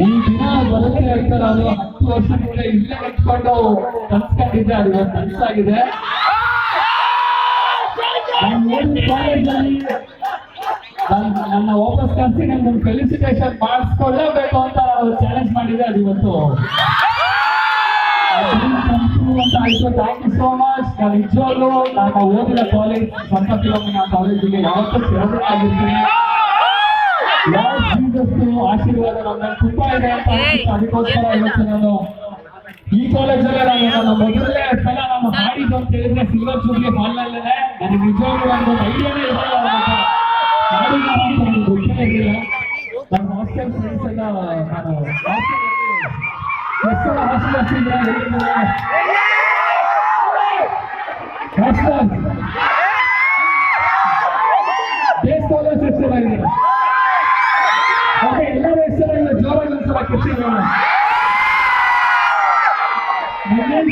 ಈ ದಿನ ಬರುತ್ತೆ ಅಂತ ನಾನು 10 ವರ್ಷದಿಂದ ಇಲ್ಲೇ ಕಟ್ಕೊಂಡು ಕನ್ಸ್ಕೊಂಡಿದ್ದೆ, ಅದು ಇವತ್ತು ಕನಸಾಗಿದೆ. ಕಾಲೇಜಲ್ಲಿ ನನ್ನ ವಾಪಸ್ ಕರ್ಸಿ ನಂಗೆ ಫೆಲಿಸಿಟೇಷನ್ ಮಾಡಿಸ್ಕೊಳ್ಳೇಬೇಕು ಅಂತ ನಾವು ಚಾಲೆಂಜ್ ಮಾಡಿದೆ, ಅದು ಇವತ್ತು ಅಂತ ಆಯ್ತು. Thank you so much. ನಾನು ನಿಜವಾಗ್ಲೂ ನಾನು ಓದಿದ ಕಾಲೇಜ್ ಸಂತ ಫಿಲೋಮಿನಾ ಕಾಲೇಜಿಗೆ ಯಾವತ್ತೂ ಸೇರ್ಪಡೆ ಆಗಿರ್ತೀನಿ. ಆಶೀರ್ವಾದ ನನ್ನ ತುಂಬಾ ಇದೆ ಅಂತ ಅದಕ್ಕೋಸ್ಕರ ಇವತ್ತು ನಾನು ಈ ಕಾಲೇಜಲ್ಲೇ ನಾನು ಮೊದಲನೇ ಸಲ ನಾನು ಮಾಡಿದ್ದು ಅಂತ ಹೇಳಿದ್ರೆ ಸಿಲ್ವರ್ ಜೂಬ್ಲಿ ಹಾಲ್ನಲ್ಲೇ. ನನಗೆ ನಿಜವಾಗ್ಲೂ ಒಂದು ಐಡಿಯಾನೇ ಇರಲಿಲ್ಲ, ಗೊತ್ತೇ ಇರಲಿಲ್ಲ. ನನ್ನ ಹಾಸ್ಟೆಲ್ ಫ್ರೆಂಡ್ಸ್ ಎಲ್ಲ ನಾನು ಎಷ್ಟು ಹಾಸ್ಟೆಲ್ ಹಚ್ಚಿದ್ರೆ ಬೇಸ್ ಕಾಲೇಜ್ ಹೆಸರಾಗಿದೆ. ಎಲ್ಲರ ಹೆಸರನ್ನ ಜೋರಾಗಿ ಒಂದ್ಸಲ ಕೆತ್ತಿರೋಣ.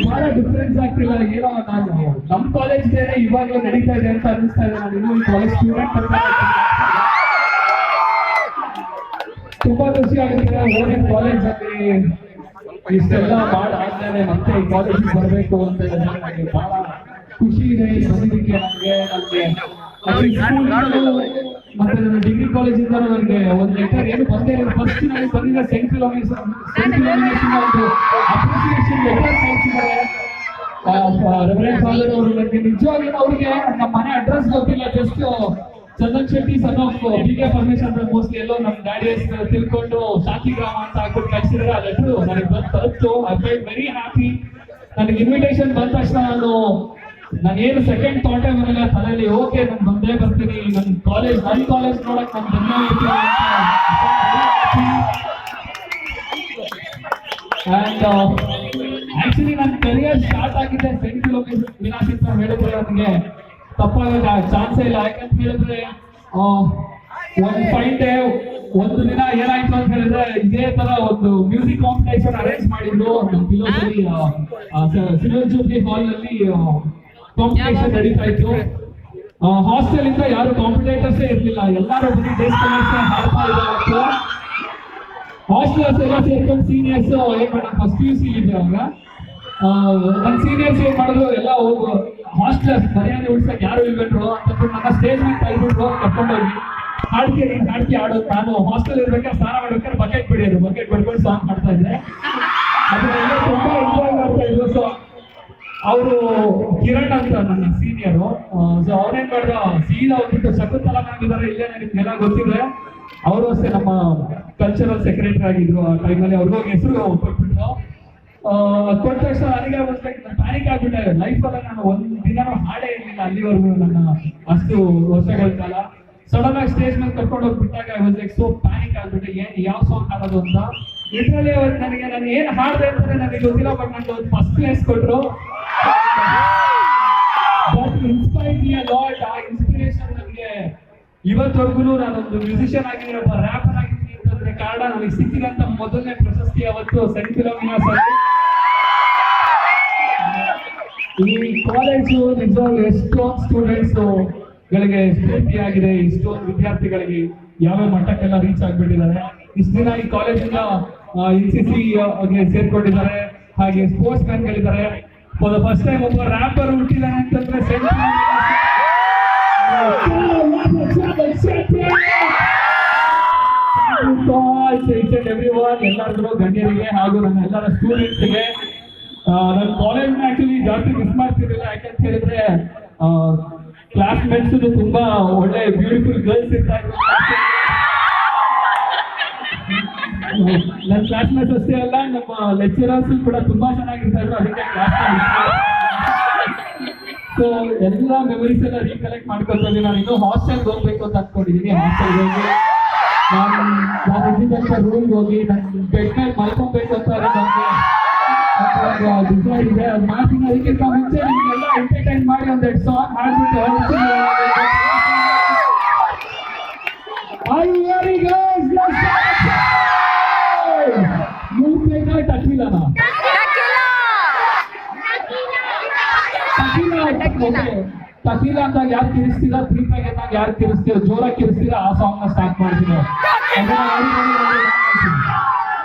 ಬಹಳ ಡಿಫ್ರೆನ್ಸ್ ಆಗ್ತಿಲ್ಲ, ಏನೋ ನಾನು ನಮ್ಮ ಕಾಲೇಜ್ ಬೇರೆ ಇವಾಗಲೂ ನಡೀತಾ ಇದೆ ಅಂತ ಅನಿಸ್ತಾ ಇದೆ. ನಾನು ಇನ್ನೂ ಈ ಕಾಲೇಜ್ ಸ್ಟೂಡೆಂಟ್ ಅಂತ ತುಂಬಾ ಖುಷಿ ಆಗುತ್ತೆ. ಓದಿನ ಕಾಲೇಜ್ ಅಲ್ಲಿ ಇಷ್ಟೆಲ್ಲ ಮಾಡಾದ್ಮೇಲೆ ಮತ್ತೆ ಈ ಕಾಲೇಜಿಗೆ ಬರಬೇಕು ಅಂತ ನನಗೆ ಬಹಳ ಖುಷಿ ಇದೆ. ಬಂದಿದ್ದಕ್ಕೆ ಮತ್ತೆ ನನ್ನ ಡಿಗ್ರಿ ಕಾಲೇಜಿಂದ ನನಗೆ ಒಂದು ಲೆಟರ್ ಏನು ಬಂದೇ ಇಲ್ಲ. ಫಸ್ಟ್ ನನಗೆ ಬಂದಿದ್ದ ಸೆಂಟ್ ಫಿಲೋಮಿನೇಷನ್ ಒಂದು ಅಪ್ರಿಸಿಯೇಷನ್ ಲೆಟರ್ ಕಳಿಸಿದ್ದಾರೆ ರೆವರೆಂಡ್ ಫಾದರ್ ಅವರು. ನನಗೆ ನಿಜವಾಗ್ಲೂ ಅವ್ರಿಗೆ ನಮ್ಮ ಮನೆ ಅಡ್ರೆಸ್ ಗೊತ್ತಿಲ್ಲ, just Chandan Shetty son of B K. Parameshwar mostly ಎಲ್ಲೋ ನಮ್ಮ ಡ್ಯಾಡಿ ತಿಳ್ಕೊಂಡು ಶಾಂತಿ ಗ್ರಾಮ ಅಂತ ಹಾಕ್ಬಿಟ್ಟು ಕಳಿಸಿದ್ರೆ ಆ ಲೆಟರ್ ನನಗೆ ಬಂದು ತಲುಪ್ತು. I felt very happy. ನನಗೆ ಇನ್ವಿಟೇಷನ್ ಬಂದ ತಕ್ಷಣ ನಾನೇನು ಸೆಕೆಂಡ್ ಥಾಟೇ ಬರಲ್ಲ ತಲೆಯಲ್ಲಿ, ಓಕೆ ನಾನು ಬಂದೇ ಬರ್ತೀನಿ, ನನ್ನ ಕಾಲೇಜ್ ನೋಡಕ್ ನಾನು ಬಂದೇ ಇರ್ತೀನಿ ಅಂತ. ಆಕ್ಚುಲಿ ನನ್ನ ಕರಿಯರ್ ಸ್ಟಾರ್ಟ್ ಆಗಿದೆ ಸೆಂಟ್ ಫಿಲೋಮಿನಾ ಅಂತ ಹೇಳಿದ್ರೆ ನನಗೆ ತಪ್ಪಾಗ ಚಾನ್ಸೇ ಇಲ್ಲ. ಯಾಕಂತ ಹೇಳಿದ್ರೆ ಒಂದು ಫೈನ್ ಡೇ ಒಂದು ದಿನ ಏನಾಯ್ತು ಅಂತ ಹೇಳಿದ್ರೆ ಇದೇ ತರ ಒಂದು ಮ್ಯೂಸಿಕ್ ಕಾಂಪಿಟೇಷನ್ ಅರೇಂಜ್ ಮಾಡಿದ್ರು ನಮ್ಮ ಫಿಲೋಸಫಿ ಸಿಲ್ವರ್ ಜೂಬ್ಲಿ ಹಾಲ್ ನಲ್ಲಿ ಕಾಂಪಿಟೇಷನ್ ನಡೀತಾ ಇತ್ತು. ಹಾಸ್ಟೆಲ್ ಇಂದ ಯಾರು ಕಾಂಪಿಟೇಟರ್ಸೇ ಇರ್ಲಿಲ್ಲ, ಎಲ್ಲರೂ ಬರೀ ಡೇಸ್ ಹಾಡ್ತಾ ಇದ್ರು. ಹಾಸ್ಟೆಲರ್ಸ್ ಎಲ್ಲ ಸೇರ್ಕೊಂಡು ಸೀನಿಯರ್ಸ್ ಏನ್ ಮಾಡೋಣ, ಫಸ್ಟ್ PUC ಇದ್ರು ಅವಾಗ ನನ್ನ ಸೀನಿಯರ್ಸ್ ಏನ್ ಮಾಡಿದ್ರು, ಎಲ್ಲ ಹಾಸ್ಟೆಲರ್ಸ್ ಮರ್ಯಾದೆ ಉಳ್ಸಕ್ ಯಾರು ಇಲ್ಬೇಡ್ರು ಅಂತ ನನ್ನ ಸ್ಟೇಜ್ ಮೇಲೆ ಕೈಬಿಟ್ರು, ಕರ್ಕೊಂಡೋಗಿ ಹಾಡ್ತಿ ಆಡೋದು. ನಾನು ಹಾಸ್ಟೆಲ್ ಇರ್ಬೇಕಾದ್ರೆ ಸ್ನಾನ ಮಾಡ್ಬೇಕಾದ್ರೆ ಬಕೆಟ್ ಬಿಡಿಯೋದು, ಬಕೆಟ್ ಬಿಡ್ಕೊಂಡು ಸಾಂಗ್ ಮಾಡ್ತಾ ಇದ್ದೆ. ಅದನ್ನೆಲ್ಲ ತುಂಬಾ ಎಂಜಾಯ್ ಮಾಡ್ತಾ ಇದ್ರು. ಸೊ ಅವರು ಕಿರಣ್ ಅಂತ ನನ್ನ ಸೀನಿಯರು, ಸೊ ಅವ್ರೇನ್ ಮಾಡಿದ್ರು, ಸೀದಾ ಹೋಗ್ಬಿಟ್ಟು ಶಕುಂತಲಾಗಿದ್ದಾರೆ, ಇಲ್ಲೇ ನನಗೆಲ್ಲ ಗೊತ್ತಿದೆ. ಅವರು ಅಷ್ಟೇ ನಮ್ಮ ಕಲ್ಚರಲ್ ಸೆಕ್ರೆಟರಿ ಆಗಿದ್ರು ಆ ಟೈಮಲ್ಲಿ. ಅವ್ರಿಗೂ ಹೆಸರು ಕೊಟ್ಬಿಟ್ಟು ಕೊಟ್ಟ ತಕ್ಷಣ ನನಗೆ ಪ್ಯಾನಿಕ್ ಆಗ್ಬಿಟ್ಟೆ. ಲೈಫಲ್ಲಿ ನಾನು ಒಂದ್ ದಿನನೂ ಹಾಡೇ ಇರಲಿಲ್ಲ ಅಲ್ಲಿವರೆಗೂ ನನ್ನ ಅಷ್ಟು ವರ್ಷಗಳ ಕಾಲ. ಸಡನ್ ಆಗಿ ಸ್ಟೇಜ್ ಮೇಲೆ ಕರ್ಕೊಂಡು ಹೋಗ್ಬಿಟ್ಟಾಗ I was like so panic ಆಗ್ಬಿಟ್ಟೆ, ಏನ್ ಯಾವ ಸಾಂಗ್ ಹಾಡೋದು ಅಂತ. ಇದರಲ್ಲಿ ನನಗೆ ನಾನು ಏನ್ ಹಾಡ್ದೆ ಅಂತಾನೆ ನನಗೆ ಗೊತ್ತಿಲ್ಲ, ಬಟ್ ನಂಗೆ ಒಂದು ಫಸ್ಟ್ ಪ್ಲೇಸ್ ಕೊಟ್ರು. But inspire me a lot. ಆ ಇನ್ಸ್ಪಿರೇಷನ್ ನನಗೆ ಇವತ್ತವರೆಗೂ ನಾನೊಂದು ಮ್ಯೂಸಿಷಿಯನ್ ಆಗಿದ್ದೀನಿ, ಒಬ್ಬ ರ್ಯಾಪರ್ ಆಗಿದ್ದೀನಿ ಅಂತಂದ್ರೆ ಕಾರಣ ನನಗೆ ಸಿಕ್ಕಿದಂತ ಮೊದಲನೇ ಪ್ರಶಸ್ತಿ ಅವತ್ತು ಸೆಂಟ್ ಫಿಲೋಮಿನಾಸ್ ಅಲ್ಲಿ. ಈ ಕಾಲೇಜು ನಿಜವಾಗ್ಲೂ ಎಷ್ಟೊಂದು ಸ್ಟೂಡೆಂಟ್ಸ್ ಗಳಿಗೆ ಸ್ಫೂರ್ತಿಯಾಗಿದೆ. ಇಷ್ಟೊಂದು ವಿದ್ಯಾರ್ಥಿಗಳಿಗೆ ಯಾವ ಮಟ್ಟಕ್ಕೆಲ್ಲ ರೀಚ್ ಆಗ್ಬಿಟ್ಟಿದ್ದಾರೆ. ಇಷ್ಟು ದಿನ ಈ ಕಾಲೇಜಿಂದ NCC ಸೇರ್ಕೊಂಡಿದ್ದಾರೆ, ಹಾಗೆ ಸ್ಪೋರ್ಟ್ಸ್ ಮ್ಯಾನ್ ಗಳಿದ್ದಾರೆ. ಫಾರ್ ದ ಫಸ್ಟ್ ಟೈಮ್ ಒಬ್ಬ ರ್ಯಾಪರ್ ಹುಟ್ಟಿದ್ದಾನೆ ಅಂತಂದ್ರೆ ಎಲ್ಲರಿಗೂ ಗಣ್ಯರಿಗೆ ಹಾಗೂ ನನ್ನ ಎಲ್ಲರ ಸ್ಟೂಡೆಂಟ್ಸ್ಗೆ. ನನ್ನ ಕಾಲೇಜ್ ಆಕ್ಚುಲಿ ಜಾಸ್ತಿ ಮಿಸ್ ಮಾಡ್ತಿರ್ಲಿಲ್ಲ, ಯಾಕಂತ ಹೇಳಿದ್ರೆ ಕ್ಲಾಸ್ ಮೇಟ್ಸ್ ತುಂಬಾ ಒಳ್ಳೆ ಬ್ಯೂಟಿಫುಲ್ ಗರ್ಲ್ಸ್ ಇರ್ತಾ ಇದ್ರು. ನನ್ನ ಕ್ಲಾಸ್ ಮೇಟ್ಸ್ ಅಷ್ಟೇ ಅಲ್ಲ, ನಮ್ಮ ಲೆಕ್ಚರರ್ಸ್ ಕೂಡ ತುಂಬಾ ಚೆನ್ನಾಗಿರ್ತಾ ಇದ್ರು. ಅದಕ್ಕೆ ಕ್ಲಾಸ್ ಸೊ ಎಲ್ಲ ಮೆಮೊರೀಸ್ ಎಲ್ಲ ರೀಕಲೆಕ್ಟ್ ಮಾಡ್ಕೊಳ್ತೀನಿ. ನಾನು ಇನ್ನೂ ಹಾಸ್ಟೆಲ್ಗೆ ಹೋಗ್ಬೇಕು ಅಂತ ಅನ್ಕೊಂಡಿದ್ದೀನಿ. ಹಾಸ್ಟೆಲ್ಗೆ ಹೋಗಿ ನಾನು ಇದ್ದಿದ್ದಂತ ರೂಮ್ಗೆ ಹೋಗಿ ನನ್ನ ಬೆಡ್ ಮೇಲೆ ಮಲ್ಕೊಬೇಕು ಅಂತ ನನಗೆ ಡಿಸೈಡ್ ಇದೆ. ಅದು ಮಾಡ್ತೀನಿ. ಅದಕ್ಕಿಂತ ಮುಂಚೆ ನಿಮಗೆಲ್ಲ ಎಂಟರ್ಟೈನ್ ಮಾಡಿ ಒಂದೆರಡು ಸಾಂಗ್ ಹಾಡ್ಬಿಟ್ಟು ತಕೀಲ ಅಂದಾಗ ಯಾರು ಕಿರಿಸ್ತೀರಾ, 3 ಪ್ಯಾಗ್ ಅಂದಾಗ ಯಾರು ಕಿರಿಸ್ತೀರಾ, ಜೋರಾಗಿ ಕಿರಿಸ್ತೀರಾ, ಆ ಸಾಂಗ್ ನ ಸ್ಟಾರ್ಟ್ ಮಾಡ್ತೀನಿ.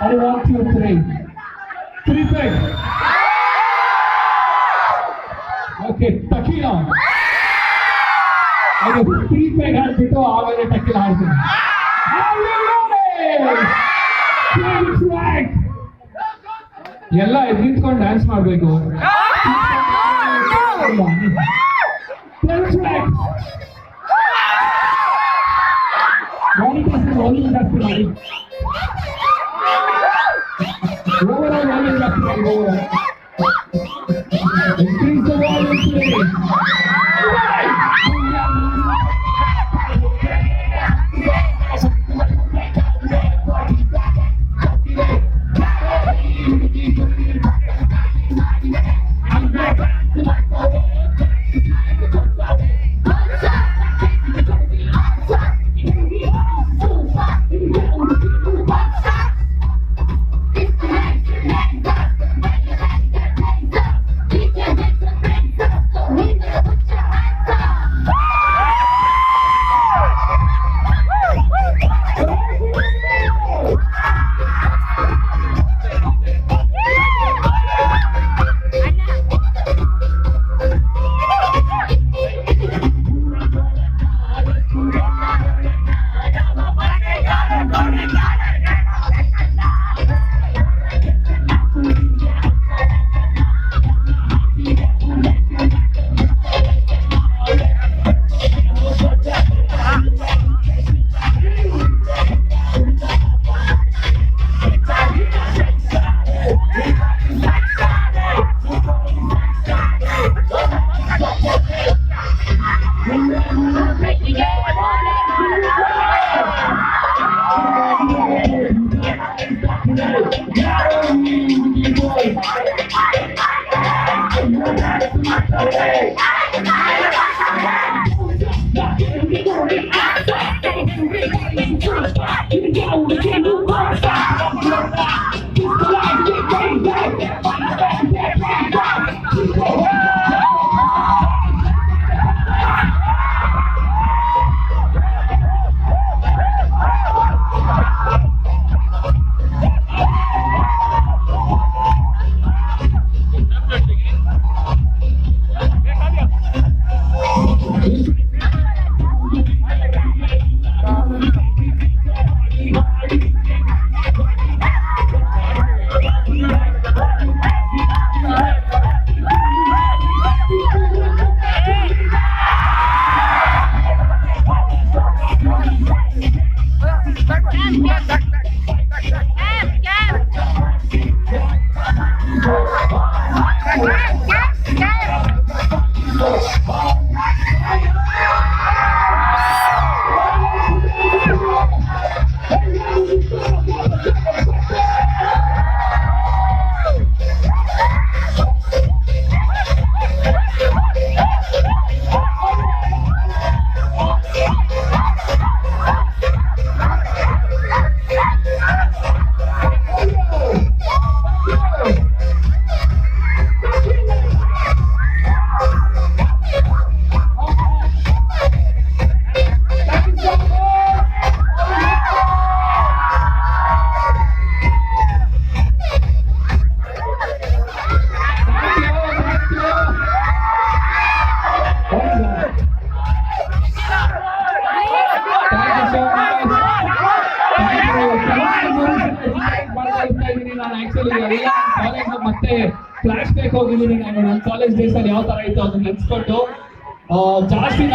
1 2 3 ಪ್ಯಾಗ್. ಓಕೆ, ತಕೀಲ ಅದು 3 ಪ್ಯಾಗ್ ಹಾಡ್ಬಿಟ್ಟು ಆಮೇಲೆ ತಕೀಲ ಹಾಡ್ತೀನಿ. ಎಲ್ಲ ನಿಂತ್ಕೊಂಡು ಡ್ಯಾನ್ಸ್ ಮಾಡ್ಬೇಕು. ವಾಲ್ಯೂಮ್ ಜಾಸ್ತಿ ಮಾಡಿ, ಓವರಾಲ್ ವಾಲ್ಯೂಮ್ ಜಾಸ್ತಿ ಮಾಡಿ, ಓವರಾಲ್ ಇನ್ಕ್ರೀಸ್ ದ ವಾಲ್ಯೂಮ್. ಮತ್ತೆ ಫ್ಲಾಶ್ ಬ್ಯಾಕ್ ಹೋಗಿದ್ದೀನಿ ನಾನು ನನ್ನ ಕಾಲೇಜ್ ಡೇಸ್ ಅಲ್ಲಿ ಯಾವ ತರ ಇತ್ತು ಅದನ್ನ ನೆನ್ಸ್ಕೊಂಡು ಜಾಸ್ತಿ